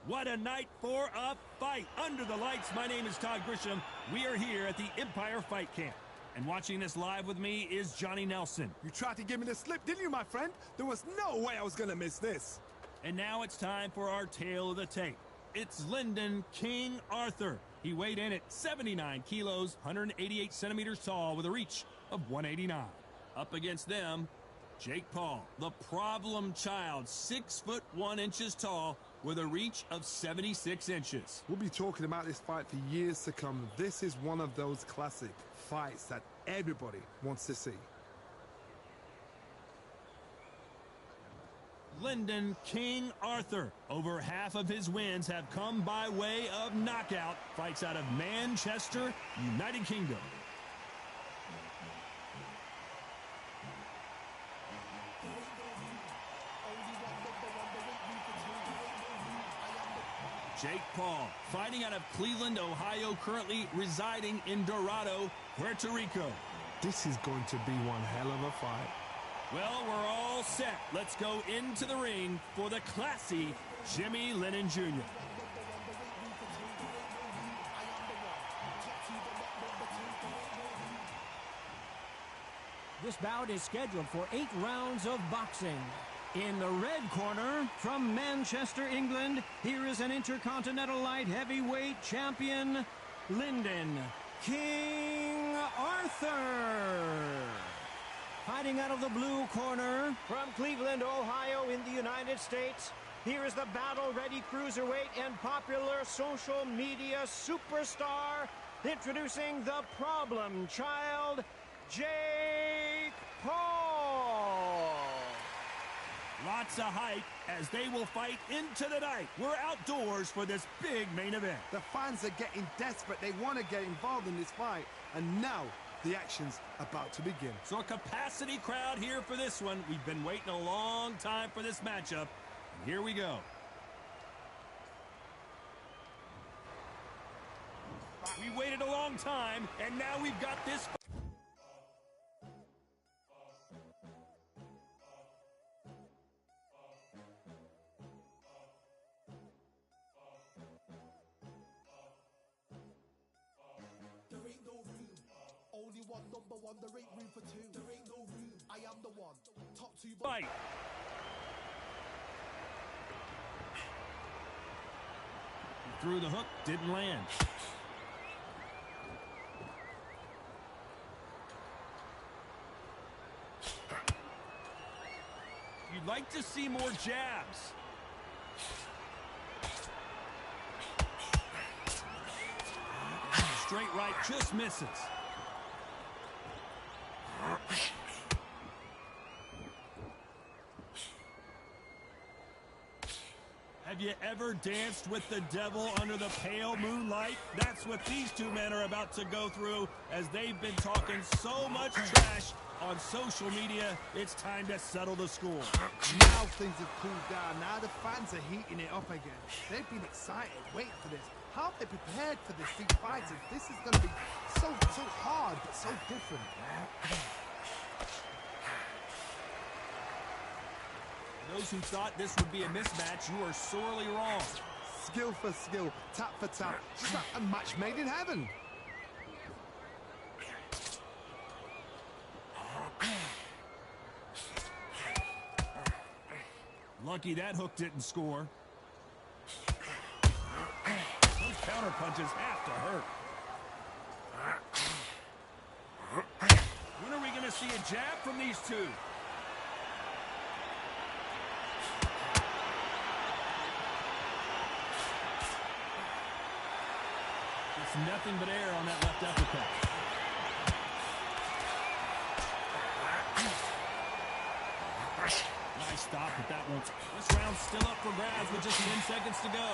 What a night for a fight. Under the lights, my name is Todd Grisham. We are here at the Empire Fight Camp. And watching this live with me is Johnny Nelson. You tried to give me the slip, didn't you, my friend? There was no way I was going to miss this. And now it's time for our tale of the tape. It's Lyndon King Arthur. He weighed in at 79 kilos, 188 centimeters tall, with a reach of 189. Up against them, Jake Paul, the problem child, 6'1" tall, with a reach of 76 inches. We'll be talking about this fight for years to come. This is one of those classic fights that everybody wants to see. Lyndon King Arthur. Over half of his wins have come by way of knockout. Fights out of Manchester, United Kingdom. Jake Paul, fighting out of Cleveland, Ohio, currently residing in Dorado, Puerto Rico. This is going to be one hell of a fight. Well, we're all set. Let's go into the ring for the classy Jimmy Lennon Jr. This bout is scheduled for 8 rounds of boxing. In the red corner, from Manchester, England, here is an Intercontinental Light Heavyweight Champion, Lyndon King Arthur. Fighting out of the blue corner, from Cleveland, Ohio, in the United States, here is the battle-ready cruiserweight and popular social media superstar, introducing the problem child, Jake Paul. Lots of hype as they will fight into the night. We're outdoors for this big main event. The fans are getting desperate. They want to get involved in this fight. And now the action's about to begin. So a capacity crowd here for this one. We've been waiting a long time for this matchup. And here we go. We waited a long time, and now we've got this. Number one, there ain't room for two. There ain't no room. I am the one. Top two. Fight. He threw the hook, didn't land. You'd like to see more jabs. Straight right just misses. Have you ever danced with the devil under the pale moonlight? That's what these two men are about to go through as they've been talking so much trash on social media. It's time to settle the score. Now things have cooled down. Now the fans are heating it up again. They've been excited, waiting for this. How have they prepared for this? These fights, this is going to be so hard, but so different. Those who thought this would be a mismatch, you are sorely wrong. Skill for skill, tap for tap, just like a match made in heaven. Lucky that hook didn't score. Those counter punches have to hurt. When are we going to see a jab from these two? It's nothing but air on that left uppercut. Nice stop, but that won't. This round's still up for grabs with just 10 seconds to go.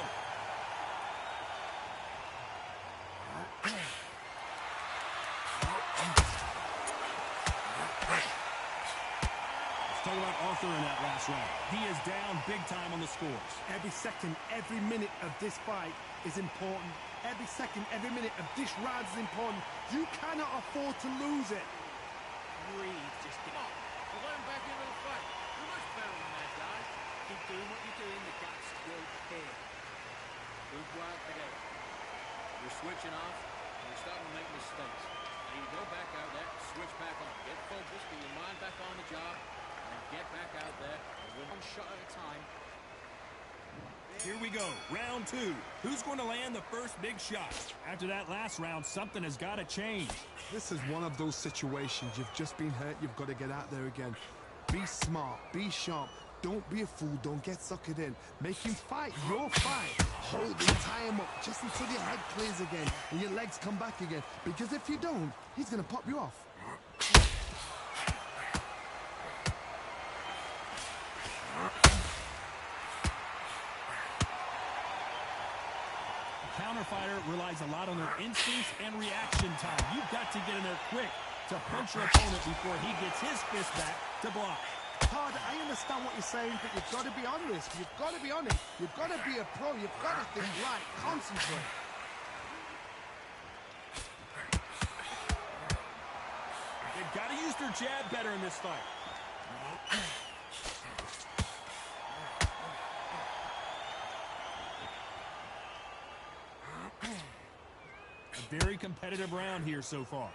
Let's talk about Arthur in that last round. He is down big time on the scores. Every second, every minute of this fight is important. Every second, every minute of this round is important. You cannot afford to lose it. Breathe, just come on. We're going back into the fight. You're much better than that, guys. Keep doing what you're doing. The gap's still here. go out together. You're switching off, and you're starting to make mistakes. Now you go back out there, switch back on. Get focused, get your mind back on the job, and get back out there and win one shot at a time. Here we go, round 2. Who's going to land the first big shot? After that last round, something has got to change. This is one of those situations. You've just been hurt. You've got to get out there again. Be smart. Be sharp. Don't be a fool. Don't get suckered in. Make him fight your fight. Hold him, tie him up just until your head clears again and your legs come back again. Because if you don't, he's going to pop you off. Counter fighter relies a lot on their instincts and reaction time. You've got to get in there quick to punch your opponent before he gets his fist back to block. Todd, I understand what you're saying, but you've got to be on this. You've got to be on it. You've got to be a pro. You've got to think right. Concentrate. They've got to use their jab better in this fight. A very competitive round here so far.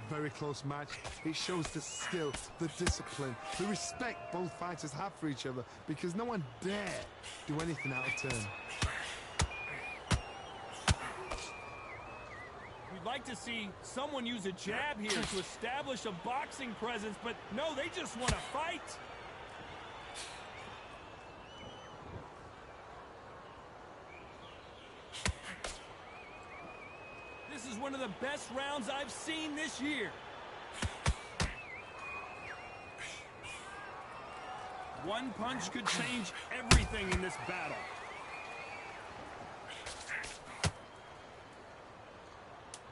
Very close match. It shows the skill, the discipline, the respect both fighters have for each other, because no one dare do anything out of turn. We'd like to see someone use a jab here to establish a boxing presence, but no, they just want to fight. This is one of the best rounds I've seen this year. One punch could change everything in this battle.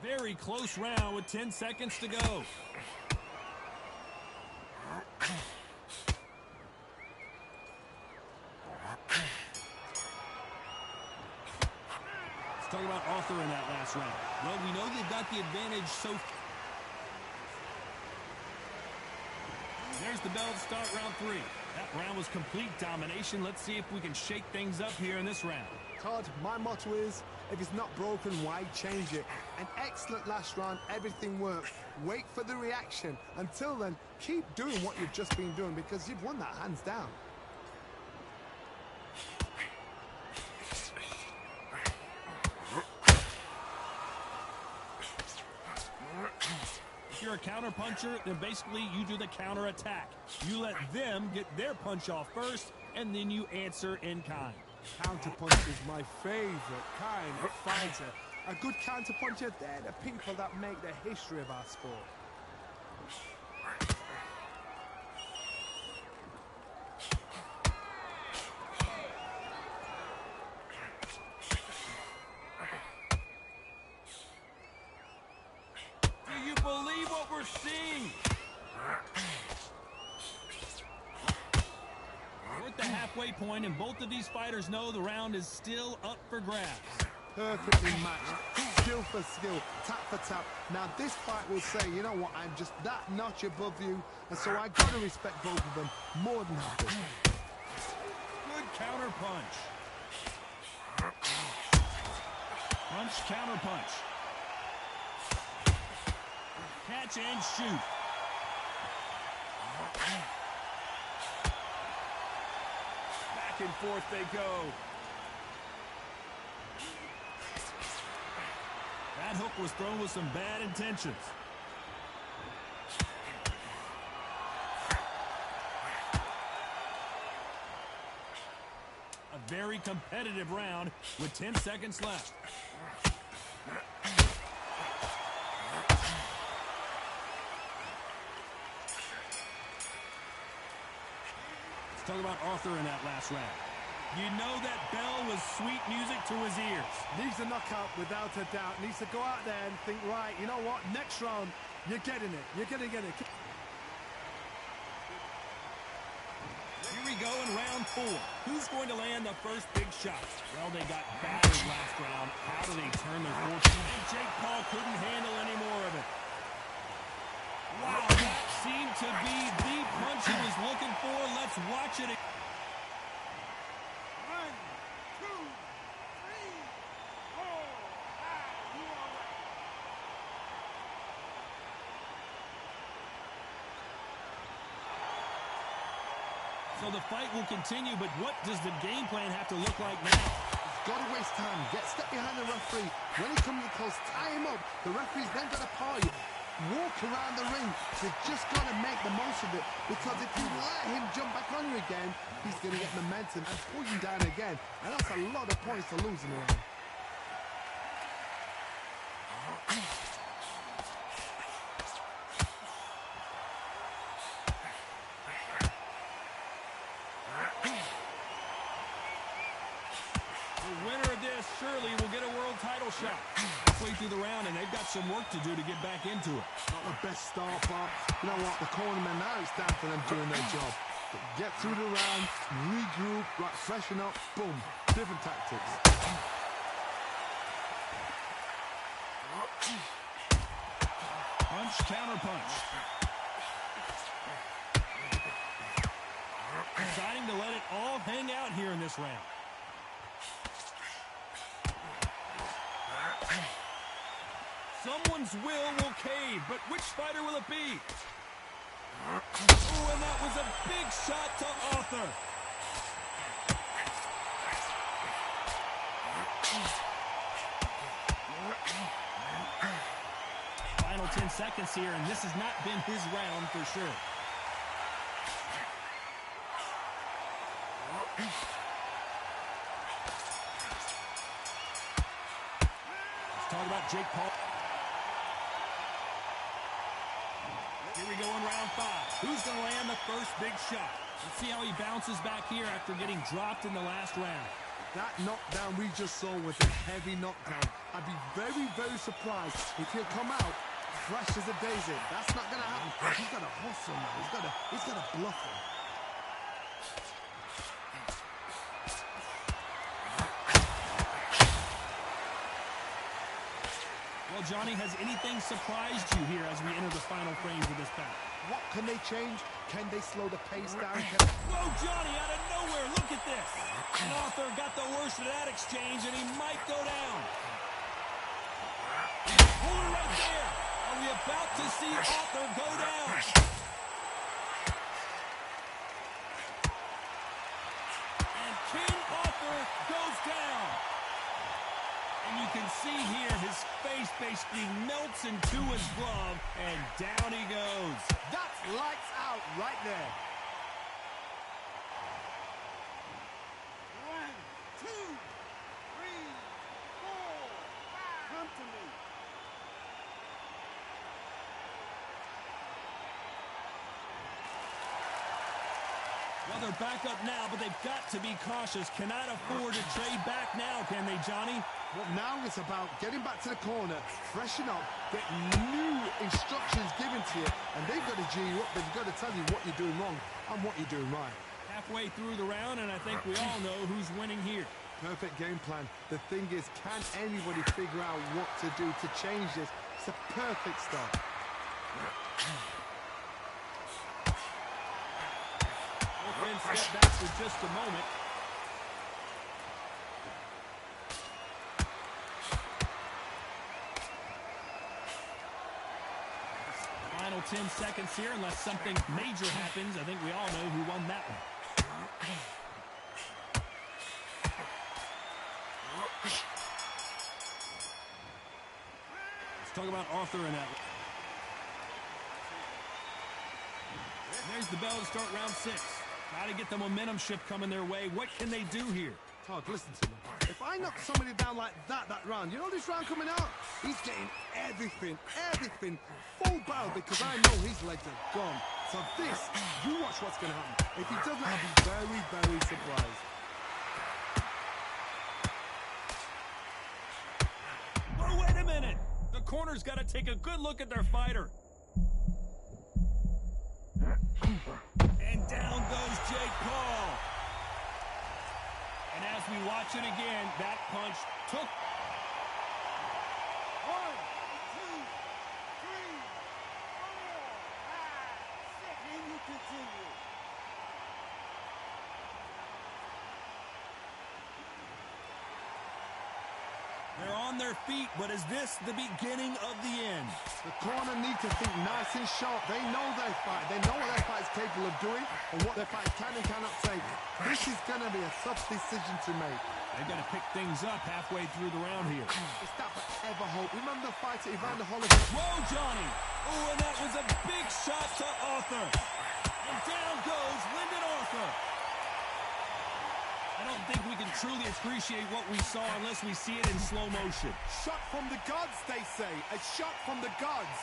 Very close round with 10 seconds to go. Let's talk about Arthur in that last round. Well, we know they've got the advantage so... There's the bell to start round 3. That round was complete domination. Let's see if we can shake things up here in this round. Todd, my motto is, if it's not broken, why change it? An excellent last round, everything worked. Wait for the reaction. Until then, keep doing what you've just been doing, because you've won that hands down. If you're a counter puncher, then basically you do the counter attack. You let them get their punch off first, and then you answer in kind. Counterpunch is my favorite kind of fighter. A good counterpuncher, they're the people that make the history of our sport. Do you believe what we're seeing? We're at the halfway point, and both of these fighters know the round is still up for grabs. Perfectly matched, skill for skill, tap for tap. Now this fight will say, you know what, I'm just that notch above you, and so I got to respect both of them more than happy. Good counter punch. Punch, counter punch. Catch and shoot. Back and forth they go. That hook was thrown with some bad intentions. A very competitive round with 10 seconds left. Let's talk about Arthur in that last round. You know that bell was sweet music to his ears. Needs a knockout without a doubt. Needs to go out there and think, right, you know what, next round, you're getting it. You're going to get it. Here we go in round 4. Who's going to land the first big shot? Well, they got battered last round. How do they turn their fortune? And Jake Paul couldn't handle any more of it. Wow, that seemed to be the punch he was looking for. Let's watch it. So the fight will continue, but what does the game plan have to look like now? Got to waste time. Get step behind the referee. When he comes close, tie him up. The referee's then got to paw you. Walk around the ring. You've just got to make the most of it, because if you let him jump back on you again, he's going to get momentum and pull you down again. And that's a lot of points to lose in a round. The winner of this surely will get a world title shot. Halfway through the round, and they've got some work to do to get back into it. Not the best start, but you know what? The cornermen, now it's down for them doing their job. Get through the round, regroup, right, freshen up, boom. Different tactics. Punch, counter punch. Deciding to let it all hang out here in this round. Someone's will cave, but which fighter will it be? Oh, and that was a big shot to Arthur. Final 10 seconds here, and this has not been his round for sure. Let's talk about Jake Paul. Here we go in round 5. Who's going to land the first big shot? Let's see how he bounces back here after getting dropped in the last round. That knockdown we just saw was a heavy knockdown. I'd be very, very surprised if he'll come out fresh as a daisy. That's not going to happen. He's got to hustle now. He's got to bluff him. Well, Johnny, has anything surprised you here as we enter the final frames of this bout? What can they change? Can they slow the pace down? Whoa, Johnny, out of nowhere, look at this. And Arthur got the worst of that exchange, and he might go down. Hold it right there. Are we about to see Arthur go down? And King Arthur goes down. And you can see here his face basically melts into his glove, and down he goes. That's lights out right there. 1, 2, 3, 4, 5. Come to me. Well, they're back up now, but they've got to be cautious. Cannot afford to trade back now, can they, Johnny? Well, now it's about getting back to the corner, freshen up, get new instructions given to you, and they've got to G you up. They've got to tell you what you're doing wrong and what you're doing right. Halfway through the round, and I think we all know who's winning here. Perfect game plan. The thing is, can anybody figure out what to do to change this? It's a perfect start. Both men step back for just a moment. Final 10 seconds here, unless something major happens. I think we all know who won that one. Let's talk about Arthur and that. There's the bell to start round 6. Got to get the momentum shift coming their way. What can they do here? Todd, listen to me. If I knock somebody down like that round, you know this round coming out? He's getting everything, full barrel, because I know his legs are gone. So this, you watch what's going to happen. If he doesn't, I'll be very, very surprised. Oh, wait a minute. The corner's got to take a good look at their fighter. And down goes Jake Paul. And as we watch it again, that punch took. 1, 2, 3, 4, 5, 6. And you continue. They're on their feet, but is this the beginning of the end? The corner need to think nice and sharp. They know their fight. They know what their fight is capable of doing and what their fight can and cannot take. This is going to be a tough decision to make. They've got to pick things up halfway through the round here. It's that forever hope. Remember the fight at Evander Holyfield? Whoa, Johnny! Oh, and that was a big shot to Arthur. And down goes Lyndon Arthur. I don't think we can truly appreciate what we saw unless we see it in slow motion. Shot from the gods, they say. A shot from the gods.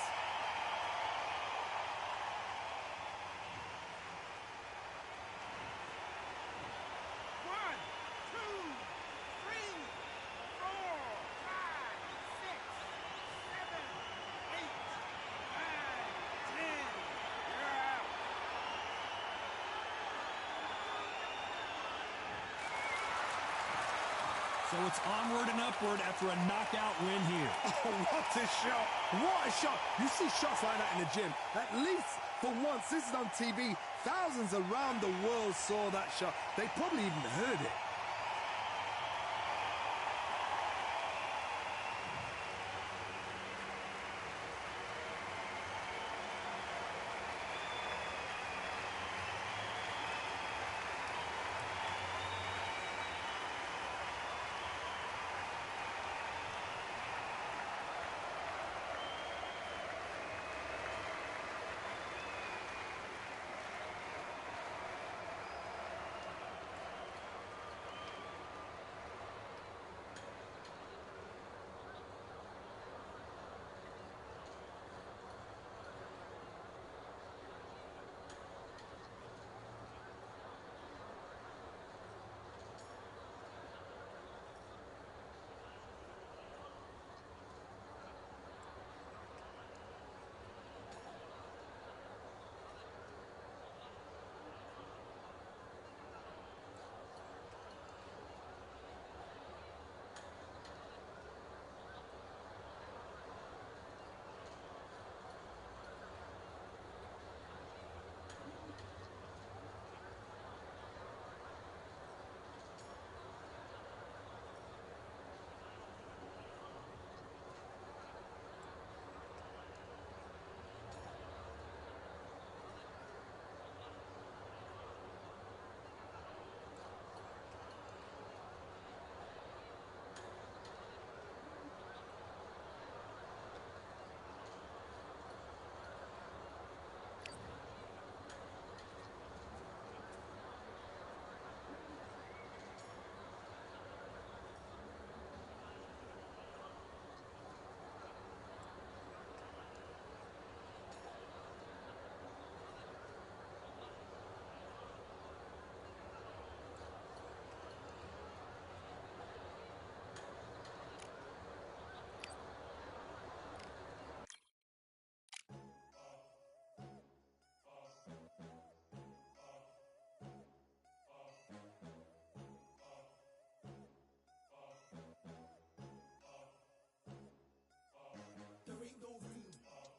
So it's onward and upward after a knockout win here. Oh, what a shot. What a shot. You see shots like that in the gym. At least for once, this is on TV. Thousands around the world saw that shot. They probably even heard it.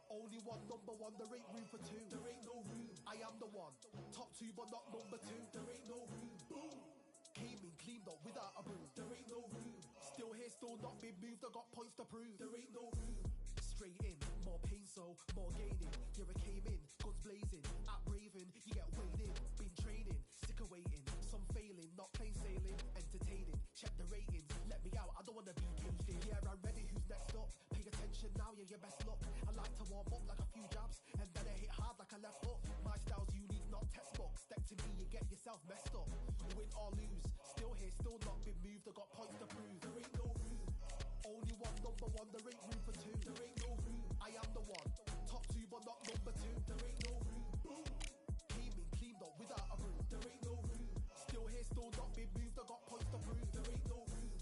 Only one, number one, there ain't room for two. There ain't no room. I am the one. Top two, but not number two. There ain't no room. Boom. Came in, cleaned up without a bruise. There ain't no room. Still here, still not been moved. I got points to prove. There ain't no room. Straight in, more pain, so more gaining. Here I came in, guns blazing. At Raven, you get weighed in. Been training, sick of waiting. Some failing, not plain sailing. Entertaining, check the ratings. Let me out, I don't wanna be caged in. Yeah, I'm ready, who's next up? Pay attention now, yeah, your best luck. I like to warm up like a few jabs, and then I hit hard like a left hook. My style's unique, not textbook. Step to me, you get yourself messed up. Win or lose, still here, still not been moved. I got points to prove. There ain't no room. Only one, number one, there ain't room for two. There ain't no room. I am the one. Top two, but not number two. There ain't no room. Boom. Came in, cleaned up without a bruise. There ain't no room. Still here, still not been moved. I got points to prove. There ain't no room.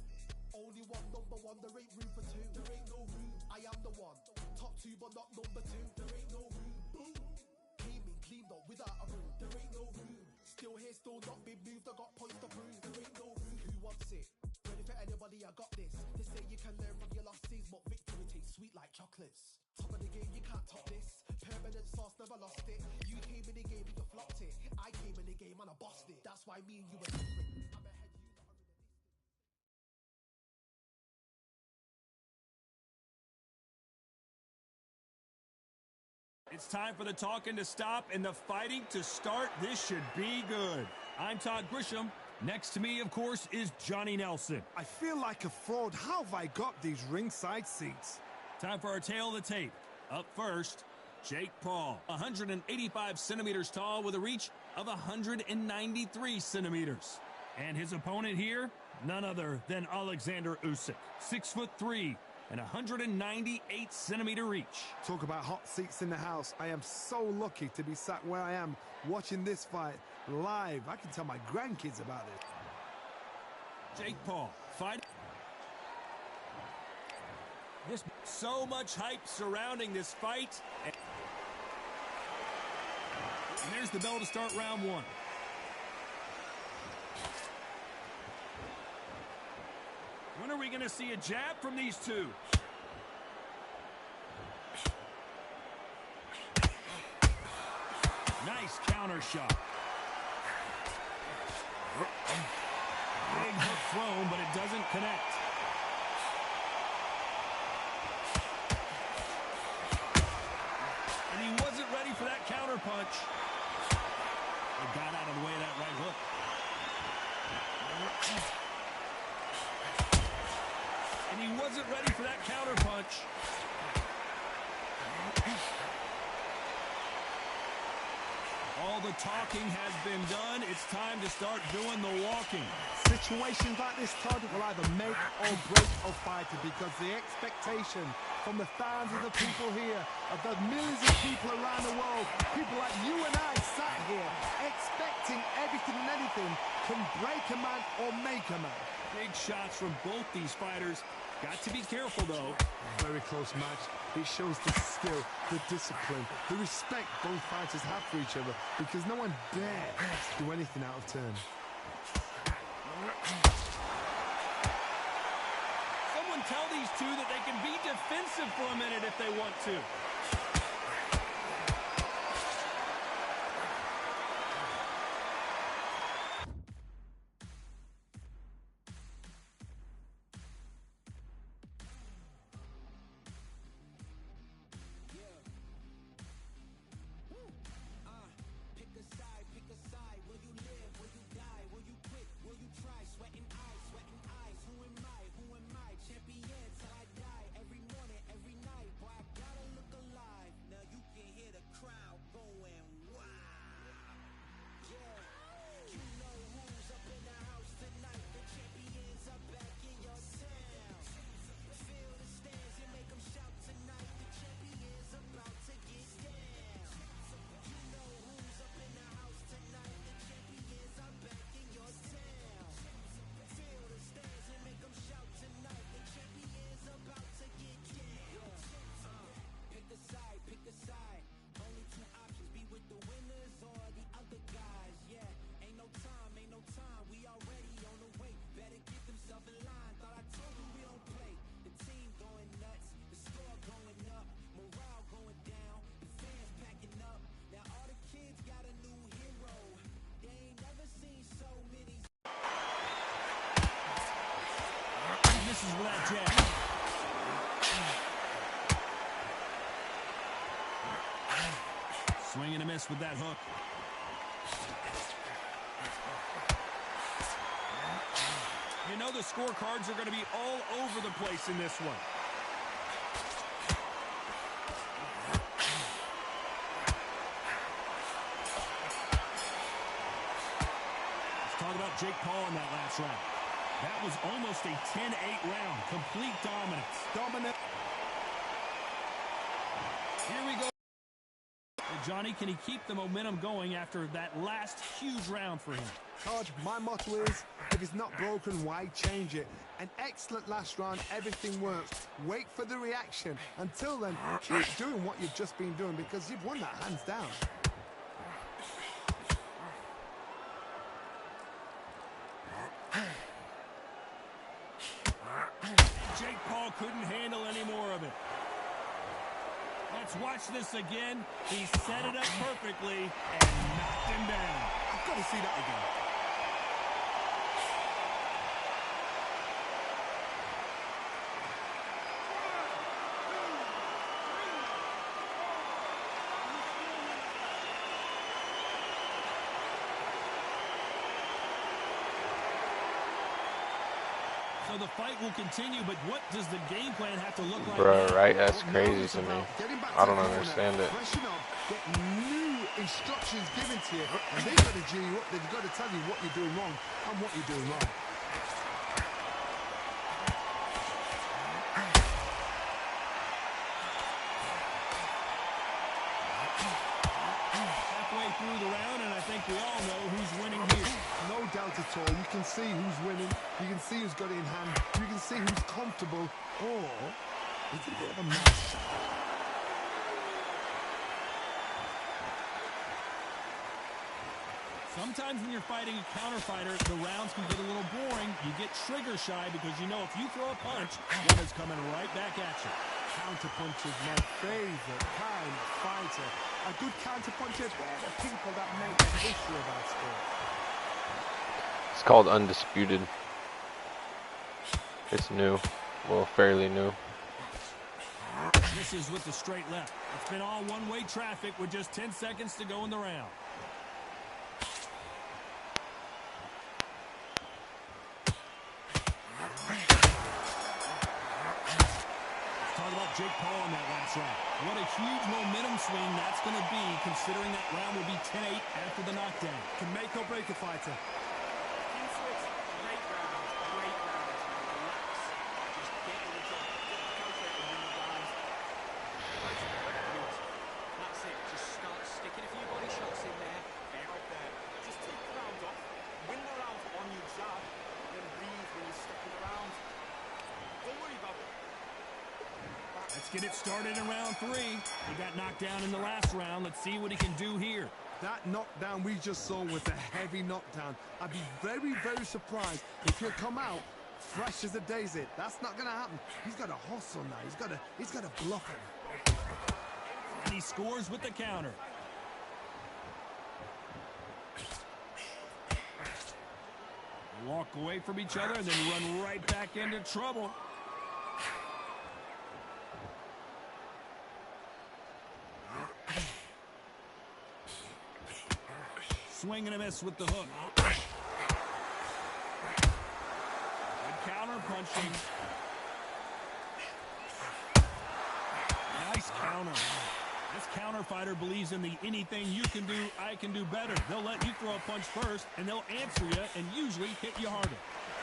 Only one, number one, there ain't room for two. There ain't no room. I am the one. Top two, but not number two. There ain't no room. Boom. Came in, cleaned up without a bruise. There ain't no room. Still here, still not been moved. I got points to prove. There ain't no room. Who wants it? Ready for anybody? I got this. They say you can learn from your losses, but victory tastes sweet like chocolates. Top of the game, you can't top this. Permanent sauce, never lost it. You came in the game and you flopped it. I came in the game and I bossed it. That's why me and you were different. It's time for the talking to stop and the fighting to start. This should be good. I'm Todd Grisham. Next to me, of course, is Johnny Nelson. I feel like a fraud. How have I got these ringside seats? Time for our tail of the tape. Up first, Jake Paul, 185 centimeters tall with a reach of 193 centimeters. And his opponent here, none other than Alexander Usyk, 6'3" and 198 centimeter reach. Talk about hot seats in the house. I am so lucky to be sat where I am watching this fight live. I can tell my grandkids about it. Jake Paul, fight. So much hype surrounding this fight. And there's the bell to start round one. When are we going to see a jab from these two? Nice counter shot. Big hook thrown, but it doesn't connect. And he wasn't ready for that counter punch. He got out of the way of that right hook. And he wasn't ready for that counter punch. All the talking has been done. It's time to start doing the walking. Situations like this, Todd, will either make or break a fighter because the expectation from the thousands of people here, of the millions of people around the world, people like you and I sat here expecting everything and anything can break a man or make a man. Big shots from both these fighters. Got to be careful, though. Very close match. It shows the skill, the discipline, the respect both fighters have for each other because no one dares do anything out of turn. Someone tell these two that they can be defensive for a minute if they want to. Misses with that jab. Swing and a miss with that hook. You know the scorecards are going to be all over the place in this one. Let's talk about Jake Paul in that last round. That was almost a 10-8 round. Complete dominance. Dominant. Here we go. Well, Johnny, can he keep the momentum going after that last huge round for him? Todd, my motto is, if it's not broken, why change it? An excellent last round, everything works. Wait for the reaction. Until then, keep doing what you've just been doing because you've won that hands down. Jake Paul couldn't handle any more of it. Let's watch this again. He set it up perfectly and knocked him down. I've got to see that again. So the fight will continue, but what does the game plan have to look like? Bro, now? right? That's crazy to me. I don't understand it. Freshen up, get new instructions given to you, and they've got to G you up. They've got to tell you what you're doing wrong and what you're doing wrong. Halfway through the round, and I think we all know who's winning here. No doubt at all. You can see who's winning. You can see who's got it in hand. You can see who's comfortable. Or it's a bit of a mess. Sometimes when you're fighting a counter fighter, the rounds can get a little boring. You get trigger shy because you know if you throw a punch, one is coming right back at you. Counter punch is my favorite kind of fighter. A good counter puncher, they're the people that make the history of our sport. It's called Undisputed. It's new. Well, fairly new. This is with the straight left. It's been all one-way traffic with just 10 seconds to go in the round. Talk about Jake Paul in that last round. What a huge momentum swing that's going to be, considering that round will be 10-8 after the knockdown. Can make or break a fighter. Let's get it started in round 3. He got knocked down in the last round. Let's see what he can do here. That knockdown we just saw was a heavy knockdown. I'd be very, very surprised if he'll come out fresh as a daisy. That's not going to happen. He's got to hustle now. He's got to bluff him. And he scores with the counter. Walk away from each other and then run right back into trouble. Swing and a miss with the hook. Good counter punching. Nice counter. This counter fighter believes in the anything you can do, I can do better. They'll let you throw a punch first, and they'll answer you and usually hit you harder.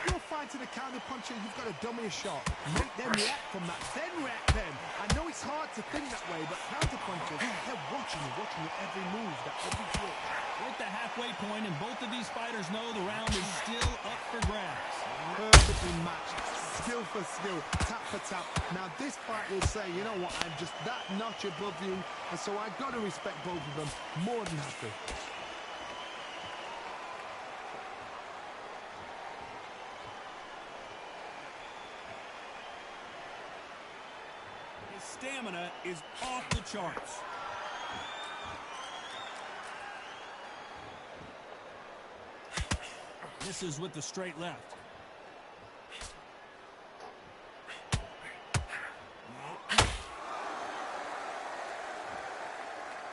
You're fighting a counter puncher, you've got to dummy a shot. Make them react from that, then react them. I know it's hard to think that way, but counter punchers, they're watching you every move, that every switch. We're at the halfway point, and both of these fighters know the round is still up for grabs. Perfectly matched, skill for skill, tap for tap. Now this fight will say, you know what, I'm just that notch above you, and so I've got to respect both of them more than happy. His stamina is off the charts. Misses with the straight left.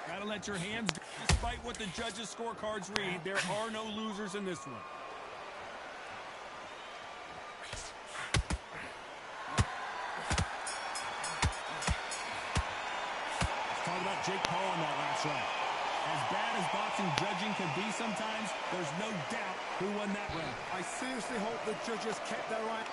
Gotta let your hands go. Despite what the judges' scorecards read, there are no losers in this one. Let's talk about Jake Paul in that last round. As bad as boxing judging can be sometimes, there's no doubt who won that round. I seriously hope the judges kept their eye.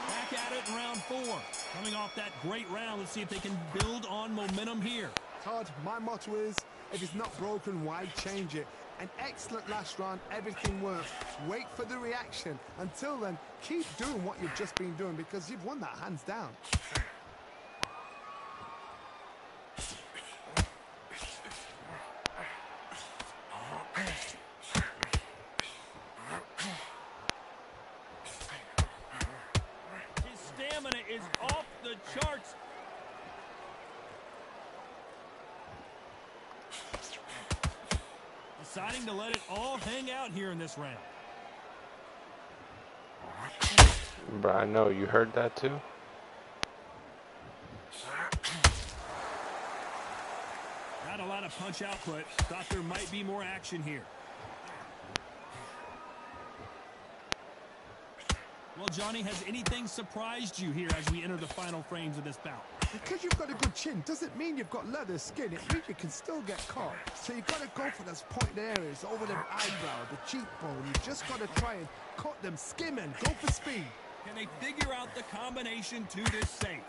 Back at it in round 4. Coming off that great round, let's see if they can build on momentum here. Todd, my motto is, if it's not broken, why change it? An excellent last round, everything works. Wait for the reaction. Until then, keep doing what you've just been doing because you've won that hands down. Is off the charts. Deciding to let it all hang out here in this round. Bro, I know you heard that too. Not a lot of punch output. Thought there might be more action here. Well, Johnny, has anything surprised you here as we enter the final frames of this bout? Because you've got a good chin doesn't mean you've got leather skin. It means you can still get caught. So you've got to go for those pointed areas over the eyebrow, the cheekbone. You've just got to try and cut them, skim and go for speed. Can they figure out the combination to this safe?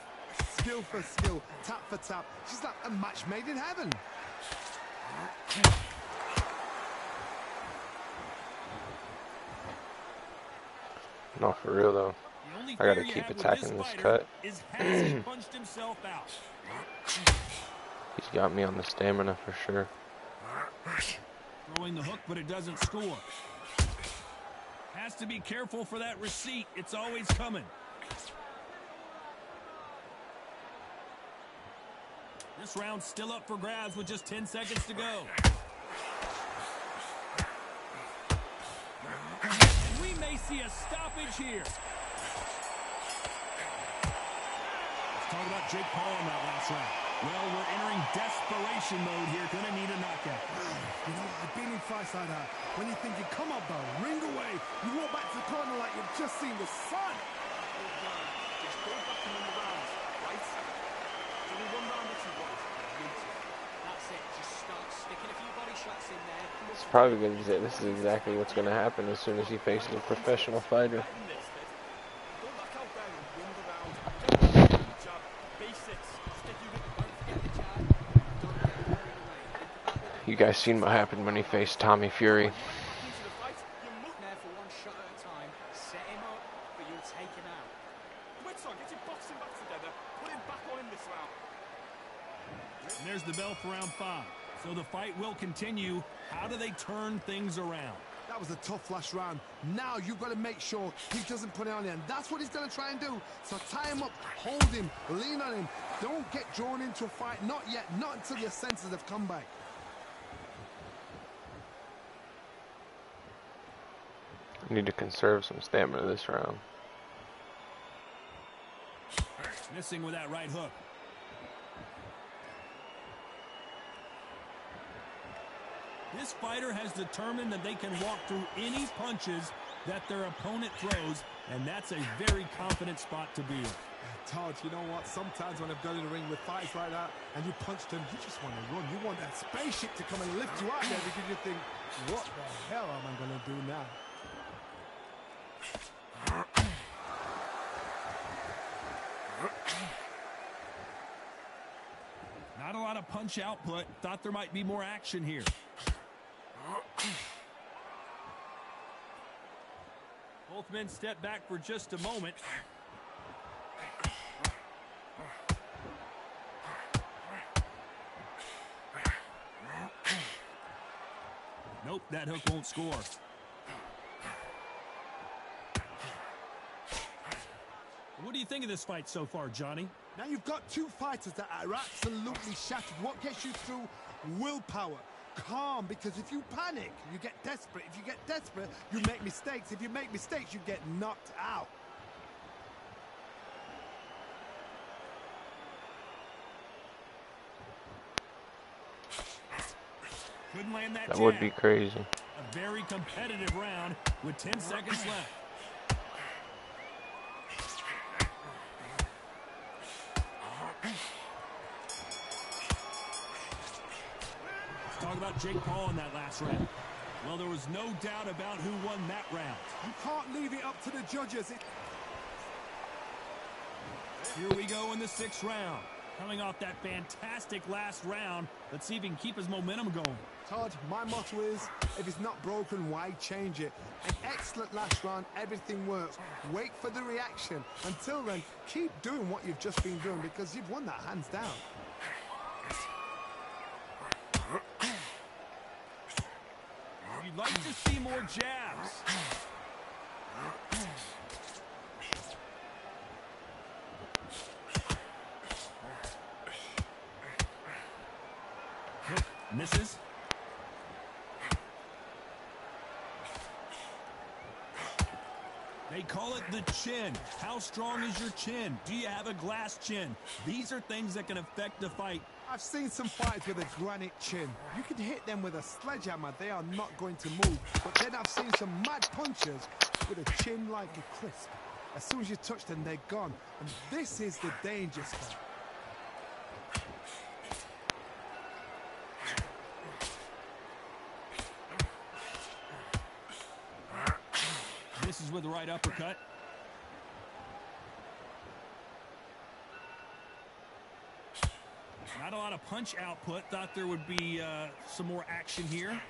Skill for skill, tap for tap. She's like a match made in heaven. No, for real though. I gotta keep attacking this cut. Has he punched himself out? He's got me on the stamina for sure. Throwing the hook, but it doesn't score. Has to be careful for that receipt. It's always coming. This round's still up for grabs with just 10 seconds to go. And we may see a stoppage here. Let's talk about Jake Paul in that last round. Well, we're entering desperation mode here. Gonna need a knockout. You know, I've been in fights like that. When you think you come up, though, ring away. You walk back to the corner like you've just seen the sun. Just go back and win the rounds, right? There's only one round or two, boys. That's it. Just start sticking a few body shots in there. It's probably gonna be this is exactly what's gonna happen as soon as he faces a professional fighter. Go back out there and win the round. Jab, basics. Stick you with, don't forget the jab. Don't get carried away. You guys seen what happened when he faced Tommy Fury? Into the fight, you're looking there for one shot at a time. Set him up, but you'll take him out. Whitson, get your boxing back together. Put him back on in this round. And there's the bell for round 5. So the fight will continue. How do they turn things around? That was a tough last round. Now you've got to make sure he doesn't put it on you. And that's what he's going to try and do. So tie him up, hold him, lean on him. Don't get drawn into a fight. Not yet. Not until your senses have come back. I need to conserve some stamina this round. Missing with that right hook. This fighter has determined that they can walk through any punches that their opponent throws, and that's a very confident spot to be in. Todd, you know what? Sometimes when I've got in the ring with fights like that and you punch them, you just want to run. You want that spaceship to come and lift you out there because you think, what the hell am I going to do now? Not a lot of punch output. Thought there might be more action here. Both men step back for just a moment. Nope, that hook won't score. What do you think of this fight so far, Johnny? Now you've got two fighters that are absolutely shattered. What gets you through? Willpower. Calm, because if you panic, you get desperate. If you get desperate, you make mistakes. If you make mistakes, you get knocked out. Couldn't land that That jab. would be crazy. A very competitive round with 10 seconds left. Let's talk about Jake Paul in that last round. Well, there was no doubt about who won that round. You can't leave it up to the judges. Here we go in the 6th round. Coming off that fantastic last round, let's see if he can keep his momentum going. Todd, my motto is, if it's not broken, why change it? An excellent last round, everything works. Wait for the reaction. Until then, keep doing what you've just been doing because you've won that hands down. You'd like to see more jabs. Misses. They call it the chin. How strong is your chin? Do you have a glass chin? These are things that can affect the fight. I've seen some fighters with a granite chin. You can hit them with a sledgehammer. They are not going to move. But then I've seen some mad punchers with a chin like a crisp. As soon as you touch them, they're gone. And this is the danger spot. Misses with the right uppercut. Not a lot of punch output. Thought there would be some more action here.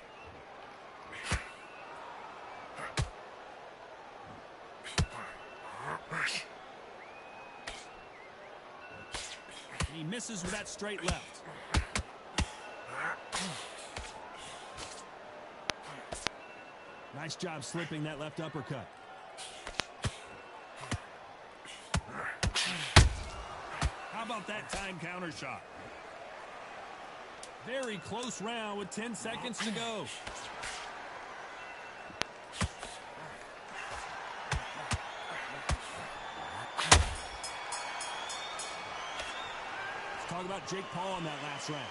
He misses with that straight left. Nice job slipping that left uppercut. How about that time counter shot? Very close round with 10 seconds to go. Let's talk about Jake Paul in that last round.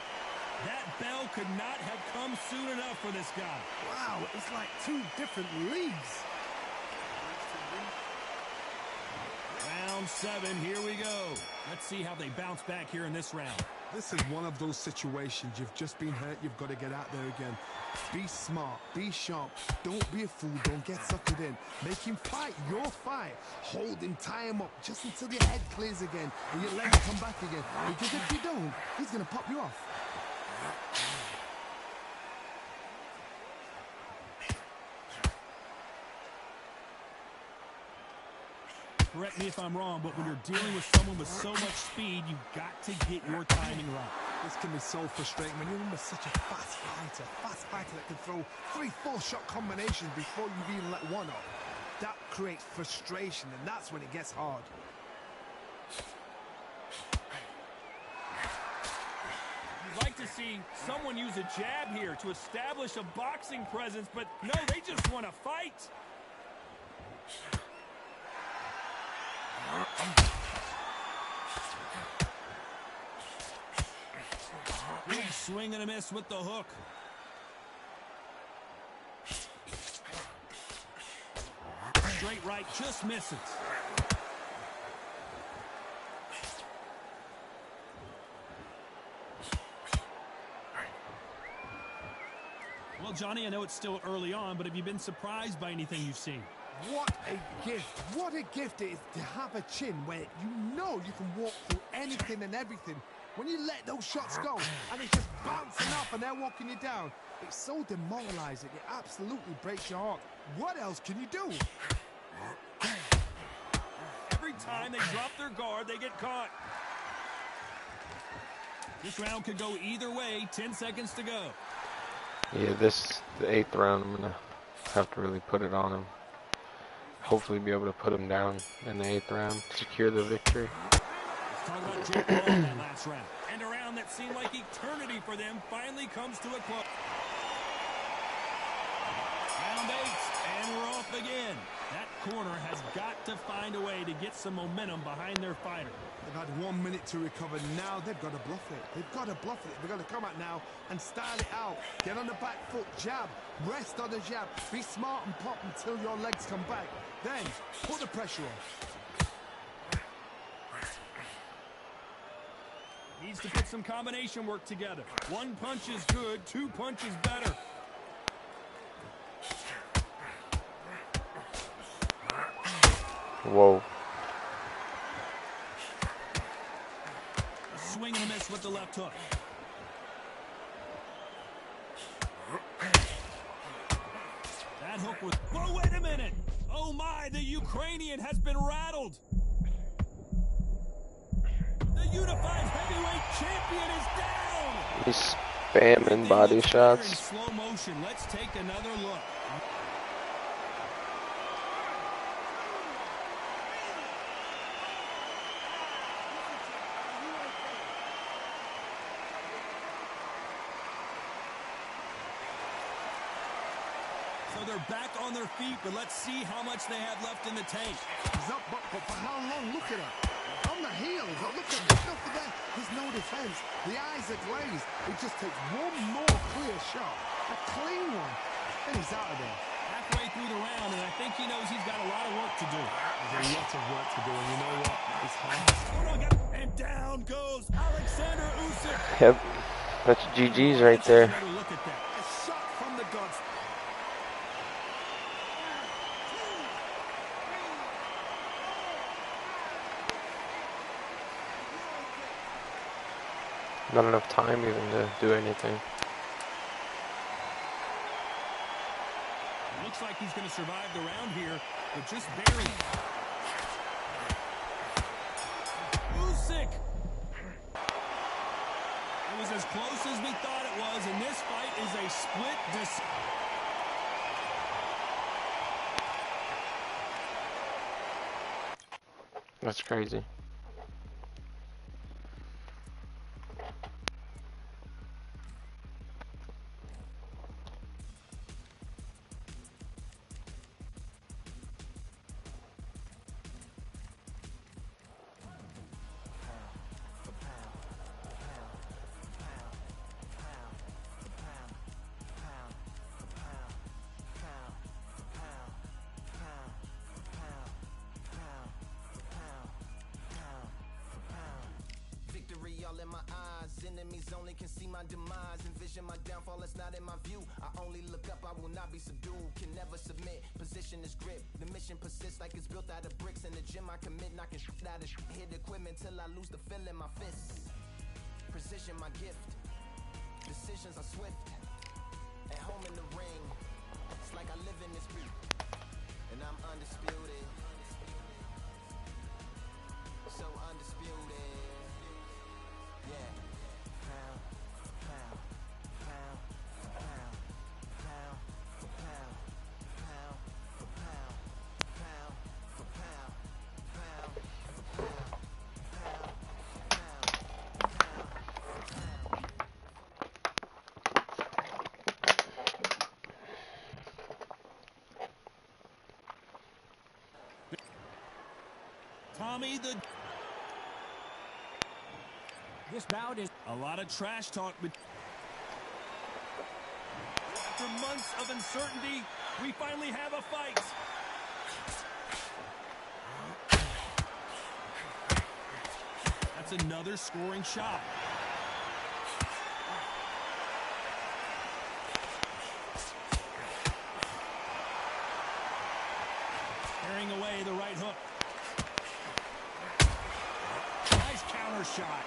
That bell could not have come soon enough for this guy. Wow, it's like two different leagues. Round 7, here we go. Let's see how they bounce back here in this round. This is one of those situations. You've just been hurt. You've got to get out there again. Be smart. Be sharp. Don't be a fool. Don't get suckered in. Make him fight your fight. Hold him. Tie him up just until your head clears again and your legs come back again. Because if you don't, he's going to pop you off. Correct me if I'm wrong, but when you're dealing with someone with so much speed, you've got to get your timing right. This can be so frustrating when you're such a fast fighter that can throw 3-4 shot combinations before you've even let one off. That creates frustration, and that's when it gets hard. You'd like to see someone use a jab here to establish a boxing presence, but no, they just want to fight. Big swing and a miss with the hook. Straight right, just misses. Well, Johnny, I know it's still early on, but have you been surprised by anything you've seen? What a gift. What a gift it is to have a chin where you know you can walk through anything and everything. When you let those shots go and it's just bouncing off and they're walking you down, it's so demoralizing. It absolutely breaks your heart. What else can you do? Every time they drop their guard, they get caught. This round could go either way. 10 seconds to go. Yeah, the 8th round, I'm going to have to really put it on him. Hopefully be able to put him down in the 8th round, secure the victory. Let's talk about Jake Paul in that last round. And a round that seemed like eternity for them finally comes to a close. Round 8, and we're off again. That corner has got to find a way to get some momentum behind their fighter. They've had 1 minute to recover. Now they've got to bluff it. They've got to bluff it. They've got to come out now and style it out. Get on the back foot, jab, rest on the jab. Be smart and pop until your legs come back. Then put the pressure on. Needs to put some combination work together. 1 punch is good, 2 punches better. Whoa. Swing and a miss with the left hook. That hook was... Whoa, wait a minute! Oh my, the Ukrainian has been rattled! The unified heavyweight champion is down! He's spamming body shots. In slow motion. Let's take another look. So they're back on their feet, but let's see how much they have left in the tank. He's up, but for how long? Look at him. On the heels. Look at that. There's no defense. The eyes are glazed. It just takes one more clear shot. A clean one. And he's out of there. Halfway through the round, and I think he knows he's got a lot of work to do. There's a lot of work to do, and you know what? It's hard. And down goes Alexander Usyk. Yep. That's GG's right there. Another look at that. A shot from the gods. Not enough time even to do anything. Looks like he's going to survive the round here, but just barely. Usyk. It was as close as we thought it was, and this fight is a split decision. That's crazy. All in my eyes, enemies only can see my demise. Envision my downfall, it's not in my view. I only look up, I will not be subdued. Can never submit, position is grip. The mission persists like it's built out of bricks. In the gym I commit, knocking shit out of shit. Hit equipment till I lose the feel in my fists. Precision my gift, decisions are swift. At home in the ring, it's like I live in this beat. And I'm undisputed, so undisputed. Yeah. Pound for pound, pound for pound, pound for pound, pound for pound, pound for pound, pound for pound, Tommy the... This bout is A lot of trash talk, but after months of uncertainty, we finally have a fight. That's another scoring shot. Carrying away the right hook. Nice counter shot.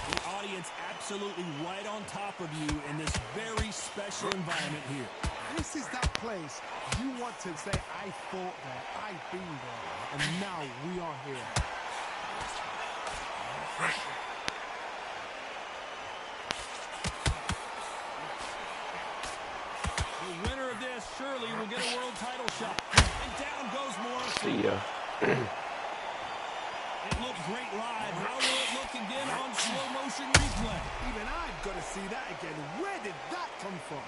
The audience absolutely right on top of you in this very special environment here. This is that place you want to say, I fought there, I've been there, and now we are here. The winner of this surely will get a world title shot. And down goes Morrison. See ya. It looked great live. How will it look again on slow motion replay? Even I've got to see that again. Where did that come from?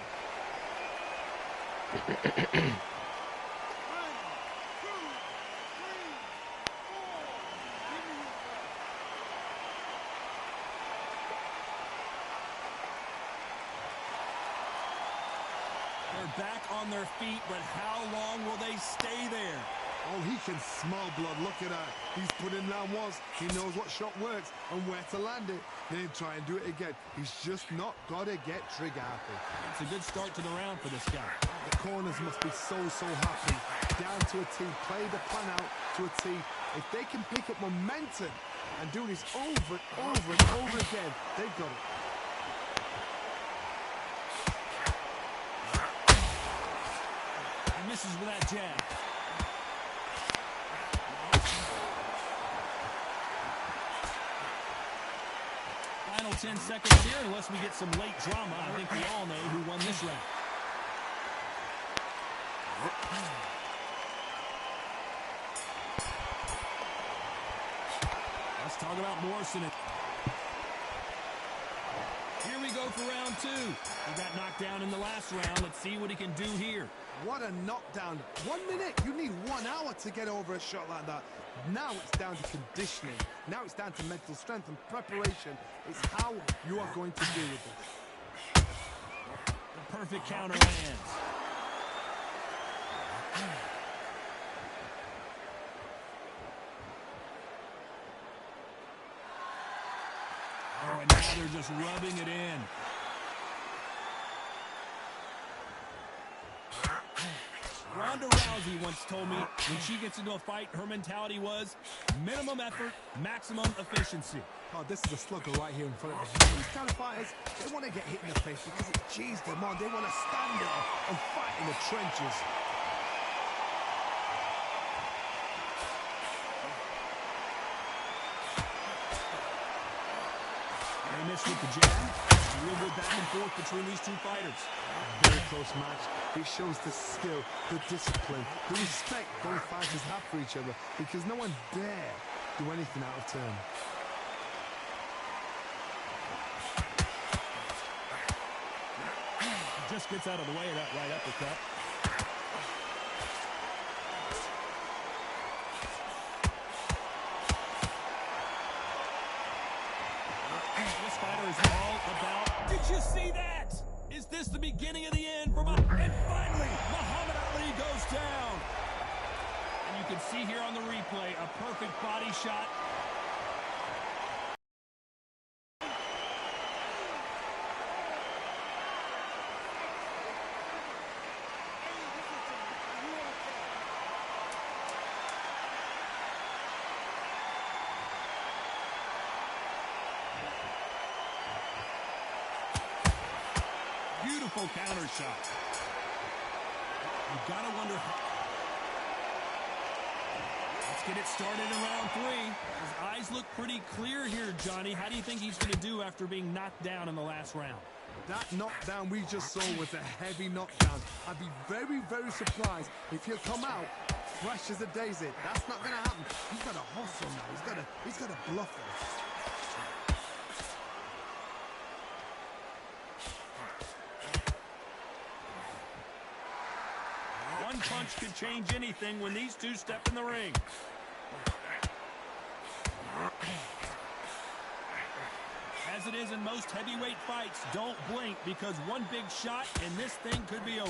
They're back on their feet, but how long will they stay there? Oh, he can smell blood. Look at that. He's put in down once. He knows what shot works and where to land it. Then try and do it again. He's just not got to get trigger happy. It's a good start to the round for this guy. The corners must be so happy. Down to a T. Play the plan out to a T. If they can pick up momentum and do this over and over and over again, they've got it. He misses with that jab. Final 10 seconds here, unless we get some late drama. I think we all know who won this round. Let's talk about Morrison. Here we go for round two. He got knocked down in the last round. Let's see what he can do here. What a knockdown. 1 minute. You need 1 hour to get over a shot like that. Now it's down to conditioning. Now it's down to mental strength and preparation. It's how you are going to deal with it. The perfect counter lands. Oh, and now they're just rubbing it in. Ronda Rousey once told me when she gets into a fight, her mentality was minimum effort, maximum efficiency. Oh, this is a slugger right here in front of them. These kind of fighters, they want to get hit in the face because it cheers them on. They want to stand there and fight in the trenches. They miss with the jab. A real good back and forth between these two fighters. Very close match. It shows the skill, the discipline, the respect both fighters have for each other because no one dare do anything out of turn. Just gets out of the way of that right uppercut. This fighter is all about... Did you see that? Is this the beginning of the end for And finally, Muhammad Ali goes down. And you can see here on the replay, a perfect body shot. Beautiful counter shot. You gotta wonder. Let's get it started in round 3. His eyes look pretty clear here, Johnny. How do you think he's going to do after being knocked down in the last round? That knockdown we just saw was a heavy knockdown. I'd be very, very surprised if he'll come out fresh as a daisy. That's not going to happen. He's got to hustle now. He's got to bluff it. One punch could change anything when these two step in the ring. As it is in most heavyweight fights, don't blink because one big shot and this thing could be over.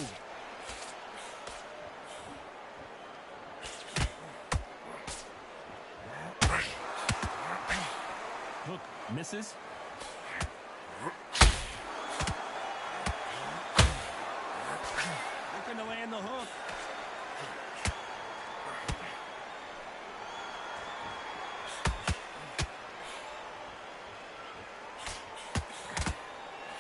Hook misses. Looking to land the hook.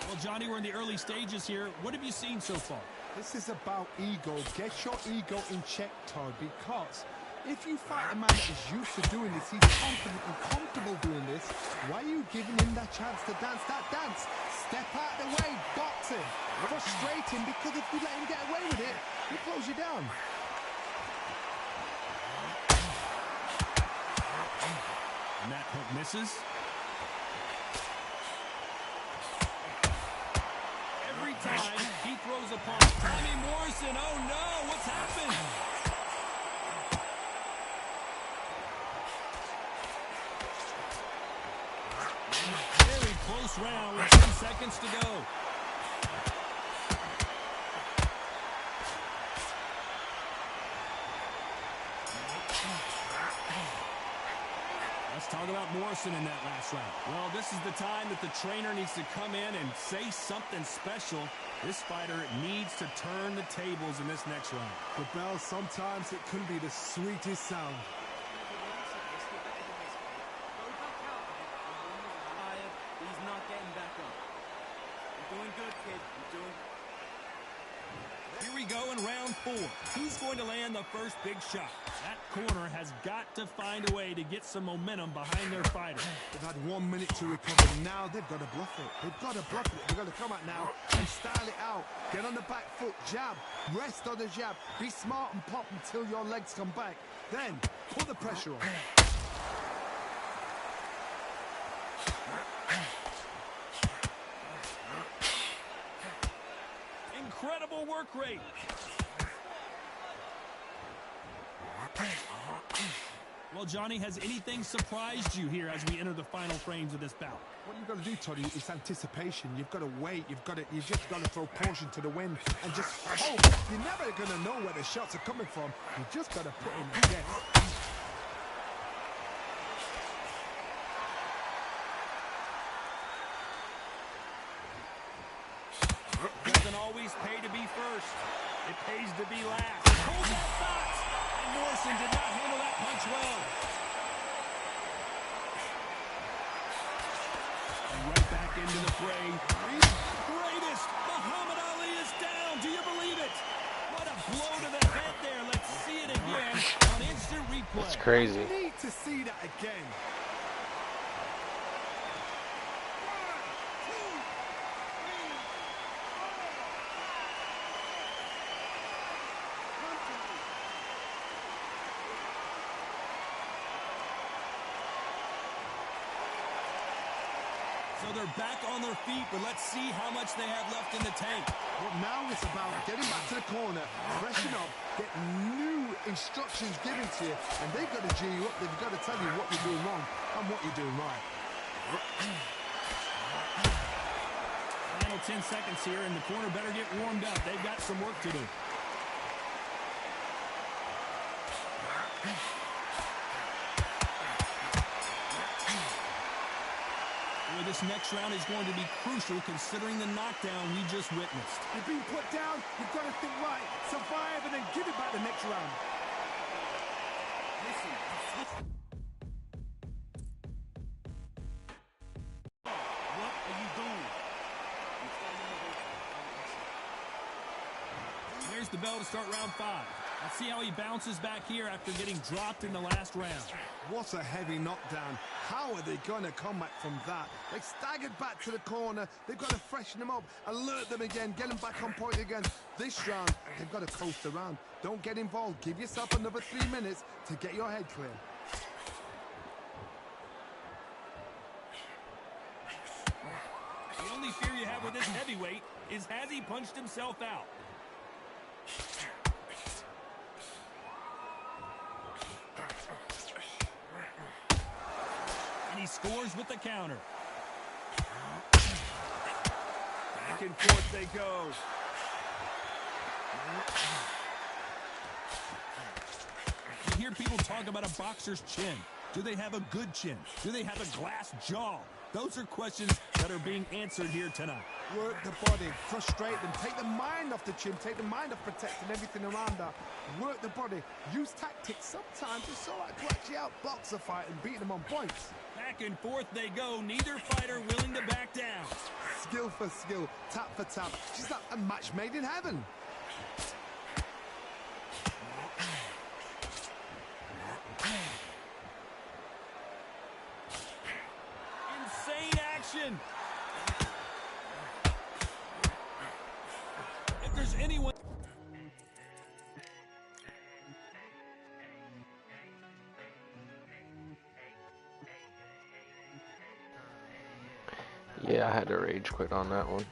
Well, Johnny, we're in the early stages here. What have you seen so far? This is about ego. Get your ego in check, Todd, because if you fight a man that is used to doing this, he's confident and comfortable doing this, why are you giving him that chance to dance that dance? Step out of the way, box him. Frustrate him, because if you let him get away with it, he throws you down. And that hook misses. Every time he throws a punch. Tommy Morrison, oh no, what's happened? Very close round with 10 seconds to go. Let's talk about Morrison in that last round. Well, this is the time that the trainer needs to come in and say something special. This fighter needs to turn the tables in this next round. The bell, sometimes it can be the sweetest sound. He's not getting back up. You're doing good, kid. You're doing. Here we go in round 4. Who's going to land the first big shot? That corner has got to find a way to get some momentum behind their fighter. They've had 1 minute to recover. Now they've got to bluff it. They've got to bluff it. They've got to come out now and style it out. Get on the back foot, jab, rest on the jab. Be smart and pop until your legs come back. Then put the pressure on. Incredible work rate. Well, Johnny, has anything surprised you here as we enter the final frames of this bout? What you've got to do, Toddy, is anticipation. You've got to wait. You've just got to throw caution to the wind and just hope. You're never going to know where the shots are coming from. You just got to put in the guess. Doesn't always pay to be first. It pays to be last. Hold that thought. And Morrison did not handle that punch well. And right back into the fray. The greatest. Muhammad Ali is down. Do you believe it? What a blow to the head there. Let's see it again on instant replay. That's crazy. You need to see that again. So they're back on their feet, but let's see how much they have left in the tank. Well, now it's about getting back to the corner, freshen up, get new instructions given to you, and they've got to G you up. They've got to tell you what you're doing wrong and what you're doing right. Final 10 seconds here, and the corner better get warmed up. They've got some work to do. This next round is going to be crucial considering the knockdown we just witnessed. You've been put down, you've got to think right, survive, and then give it back the next round. Listen. What are you doing? There's the bell to start round 5. Let's see how he bounces back here after getting dropped in the last round. What a heavy knockdown. How are they going to come back from that? They staggered back to the corner. They've got to freshen them up, alert them again, get them back on point again. This round, they've got to coast around. Don't get involved. Give yourself another 3 minutes to get your head clear. The only fear you have with this heavyweight is has he punched himself out? And he scores with the counter. Back and forth they go. You hear people talk about a boxer's chin. Do they have a good chin? Do they have a glass jaw? Those are questions that are being answered here tonight. Work the body, frustrate them, take the mind off the chin, take the mind off protecting everything around that. Work the body, use tactics. Sometimes it's so like to actually outbox a fight and beat them on points. Back and forth they go, neither fighter willing to back down. Skill for skill, tap for tap. Just like a match made in heaven. Insane action. If there's anyone... Yeah, I had to rage quit on that one.